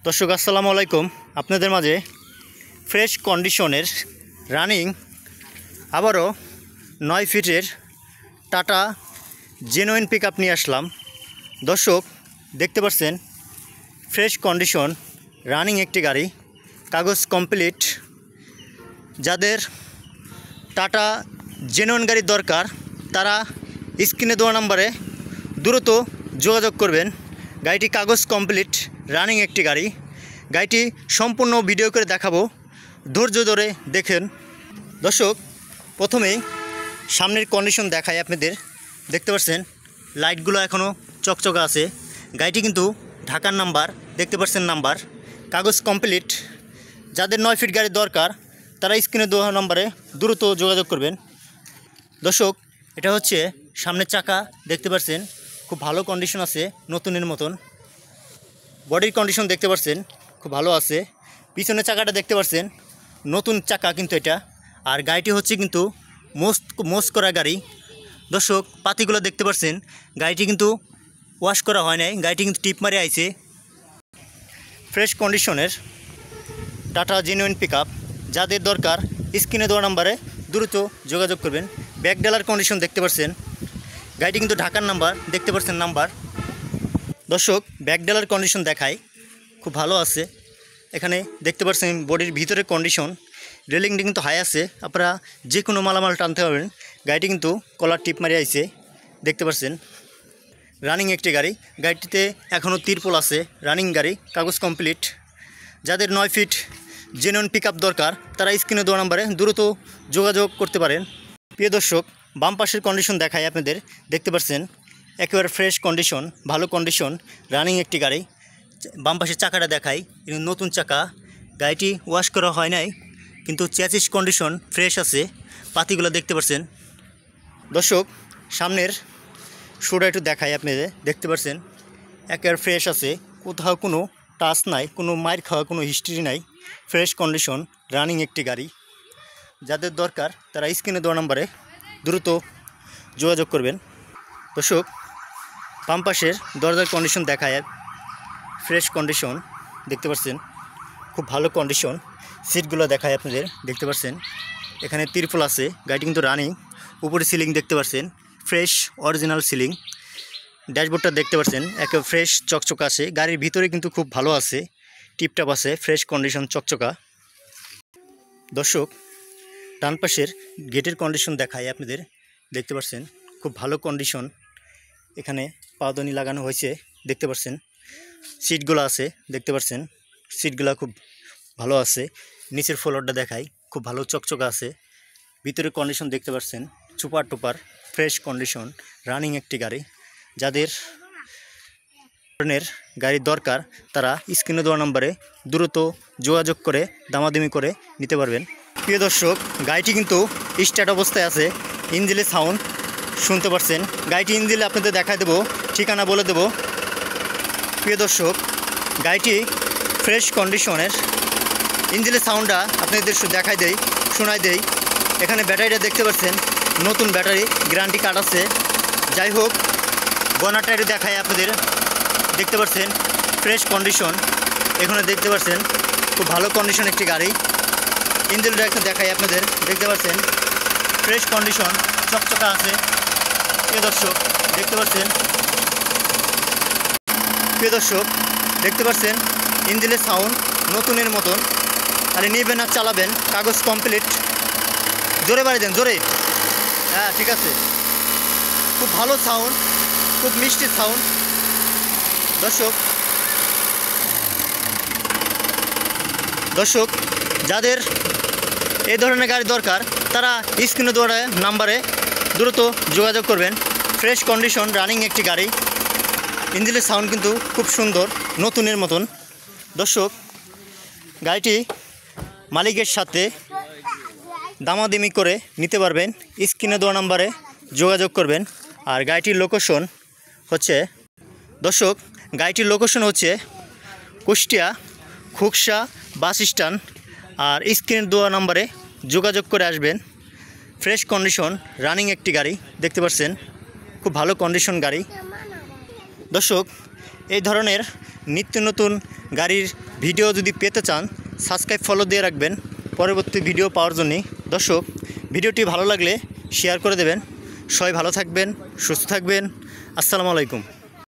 দর্শক আসসালামু আলাইকুম। আপনাদের মাঝে ফ্রেশ কন্ডিশনের রানিং আবারও 9 ফিটের টাটা জেনুইন পিকআপ নিয়ে আসলাম। দর্শক দেখতে পাচ্ছেন ফ্রেশ কন্ডিশন রানিং একটি গাড়ি, কাগজ কমপ্লিট। যাদের টাটা জেনুইন গাড়ি দরকার তারা স্ক্রিনে দেওয়া নম্বরে দ্রুত যোগাযোগ করবেন। গাড়িটি কাগজ কমপ্লিট রানিং একটি গাড়ি। গাড়িটি সম্পূর্ণ ভিডিও করে দেখাবো, ধৈর্য ধরে দেখেন। দর্শক প্রথমেই সামনের কন্ডিশন দেখাই আপনাদের। দেখতে পাচ্ছেন লাইটগুলো এখনও চকচকা আছে। গাড়িটি কিন্তু ঢাকার নাম্বার, দেখতে পাচ্ছেন নাম্বার, কাগজ কমপ্লিট। যাদের 9 ফিট গাড়ি দরকার তারা স্ক্রিনে দেওয়া নম্বরে দ্রুত যোগাযোগ করবেন। দর্শক এটা হচ্ছে সামনের চাকা, দেখতে পাচ্ছেন খুব ভালো কন্ডিশন আছে, নতুনের মতন। বডির কন্ডিশন দেখতে পাচ্ছেন খুব ভালো আছে। পিছনের চাকাটা দেখতে পাচ্ছেন নতুন চাকা কিন্তু এটা। আর গাড়িটি হচ্ছে কিন্তু মোস করা গাড়ি। দর্শক পাতিগুলো দেখতে পাচ্ছেন, গাড়িটি কিন্তু ওয়াশ করা হয় নাই, গাড়িটি কিন্তু টিপ মারে আইছে। ফ্রেশ কন্ডিশনের টাটা জেনুইন পিকআপ যাদের দরকার স্ক্রিনে দেওয়া নাম্বারে দ্রুত যোগাযোগ করবেন। ব্যাক ডালার কন্ডিশন দেখতে পাচ্ছেন, গাড়িটি কিন্তু ঢাকার নাম্বার, দেখতে পাচ্ছেন নাম্বার। দর্শক ব্যাক ডালার কন্ডিশন দেখায় খুব ভালো আছে। এখানে দেখতে পাচ্ছেন বডির ভিতরে কন্ডিশন, রেলিংটি কিন্তু হাই আছে, আপনারা যে কোনো মালামাল টানতে পারবেন। গাড়িটি কিন্তু কলার টিপ মারি আইছে, দেখতে পাচ্ছেন রানিং একটি গাড়ি। গাড়িটিতে এখনও তিরপল আছে, রানিং গাড়ি, কাগজ কমপ্লিট। যাদের 9 ফিট জেনুইন পিকআপ দরকার তারা স্ক্রিনে দেওয়া নম্বরে দ্রুত যোগাযোগ করতে পারেন। প্রিয় দর্শক বাম পাশের কন্ডিশন দেখায় আপনাদের। দেখতে পাচ্ছেন একেবারে ফ্রেশ কন্ডিশন, ভালো কন্ডিশন, রানিং একটি গাড়ি। বাম পাশের চাকাটা দেখাই, নতুন চাকা। গাড়িটি ওয়াশ করা হয় নাই কিন্তু চ্যাসিস কন্ডিশন ফ্রেশ আছে। পাতিগুলো দেখতে পাচ্ছেন। দর্শক সামনের শোটা একটু দেখাই আপনাদের। দেখতে পাচ্ছেন একেবারে ফ্রেশ আছে, কোথাও কোনো টাচ নাই, কোনো মাইর খাওয়া কোনো হিস্ট্রি নাই। ফ্রেশ কন্ডিশন রানিং একটি গাড়ি। যাদের দরকার তারা স্ক্রিনে দেওয়া নম্বরে দ্রুত যোগাযোগ করবেন। দর্শক বাম পাশের দরজার কন্ডিশন দেখায় ফ্রেশ কন্ডিশন, দেখতে পাচ্ছেন খুব ভালো কন্ডিশন। সিটগুলো দেখায় আপনাদের, দেখতে পাচ্ছেন এখানে তিরপল আছে। গাড়িটি কিন্তু রানিং। উপরে সিলিং দেখতে পাচ্ছেন ফ্রেশ অরিজিনাল সিলিং। ড্যাশবোর্ডটা দেখতে পাচ্ছেন একেবারে ফ্রেশ চকচকা আছে। গাড়ির ভিতরে কিন্তু খুব ভালো আছে, টিপটাপ আছে, ফ্রেশ কন্ডিশন চকচকা। দর্শক ডান পাশের গেটের কন্ডিশন দেখায় আপনাদের। দেখতে পাচ্ছেন খুব ভালো কন্ডিশন, এখানে পাওদানি লাগানো হয়েছে, দেখতে পাচ্ছেন সিটগুলো আছে, দেখতে পাচ্ছেন সিটগুলো খুব ভালো আছে। নিচের ফ্লোরটা দেখাই খুব ভালো চকচকা আছে। ভিতরের কন্ডিশন দেখতে পাচ্ছেন সুপার টুপার ফ্রেশ কন্ডিশন, রানিং একটি গাড়ি। যাদের ধরনের গাড়ির দরকার তারা স্ক্রিনে দেওয়া নম্বরে দ্রুত যোগাযোগ করে দামাদামি করে নিতে পারবেন। প্রিয় দর্শক গাড়িটি কিন্তু স্টার্ট অবস্থায় আছে, ইঞ্জিনের সাউন্ড শুনতে পাচ্ছেন। গাড়িটি ইঞ্জিনে আপনাদের দেখাই দেবো, ঠিকানা বলে দেবো। প্রিয় দর্শক গাড়িটি ফ্রেশ কন্ডিশনের, ইঞ্জিনের সাউন্ডটা আপনাদের দেখাই দেই, শোনাই দেই। এখানে ব্যাটারিটা দেখতে পাচ্ছেন নতুন ব্যাটারি, গ্যারান্টি কার্ড আছে। যাই হোক বনারটা একটু দেখাই আপনাদের। দেখতে পাচ্ছেন ফ্রেশ কন্ডিশন, এখানে দেখতে পাচ্ছেন খুব ভালো কন্ডিশন একটি গাড়ি। ইঞ্জিনটা একটা দেখাই আপনাদের, দেখতে পাচ্ছেন ফ্রেশ কন্ডিশন চকচকা আছে। প্রিয় দর্শক দেখতে পাচ্ছেন, প্রিয় দর্শক দেখতে পাচ্ছেন ইঞ্জিনের সাউন্ড নতুনের মতন। আর নেবেন আর চালাবেন, কাগজ কমপ্লিট। জোরে বাড়ি দেন, জোরে, হ্যাঁ ঠিক আছে। খুব ভালো সাউন্ড, খুব মিষ্টি সাউন্ড। দর্শক যাদের এই ধরনের গাড়ি দরকার তারা স্ক্রিনে দেওয়া নাম্বারে দ্রুত যোগাযোগ করবেন। ফ্রেশ কন্ডিশন রানিং একটি গাড়ি, ইঞ্জিনের সাউন্ড কিন্তু খুব সুন্দর, নতুনের মতন। দর্শক গাড়িটি মালিকের সাথে দামাদামি করে নিতে পারবেন, স্ক্রিনে দেওয়া নাম্বারে যোগাযোগ করবেন। আর গাড়িটির লোকেশন হচ্ছে, দর্শক গাড়িটির লোকেশন হচ্ছে কুষ্টিয়া খুকসা বাস স্ট্যান্ড। আর স্ক্রিনে দেওয়া নাম্বারে যোগাযোগ করে আসবেন। ফ্রেশ কন্ডিশন রানিং একটি গাড়ি, দেখতে পাচ্ছেন খুব ভালো কন্ডিশন গাড়ি। দর্শক এই ধরনের নিত্য নতুন গাড়ির ভিডিও যদি পেতে চান সাবস্ক্রাইব ফলো দিয়ে রাখবেন পরবর্তী ভিডিও পাওয়ার জন্য। দর্শক, ভিডিওটি ভালো লাগলে শেয়ার করে দেবেন। সবাই ভালো থাকবেন, সুস্থ থাকবেন। আসসালামু আলাইকুম।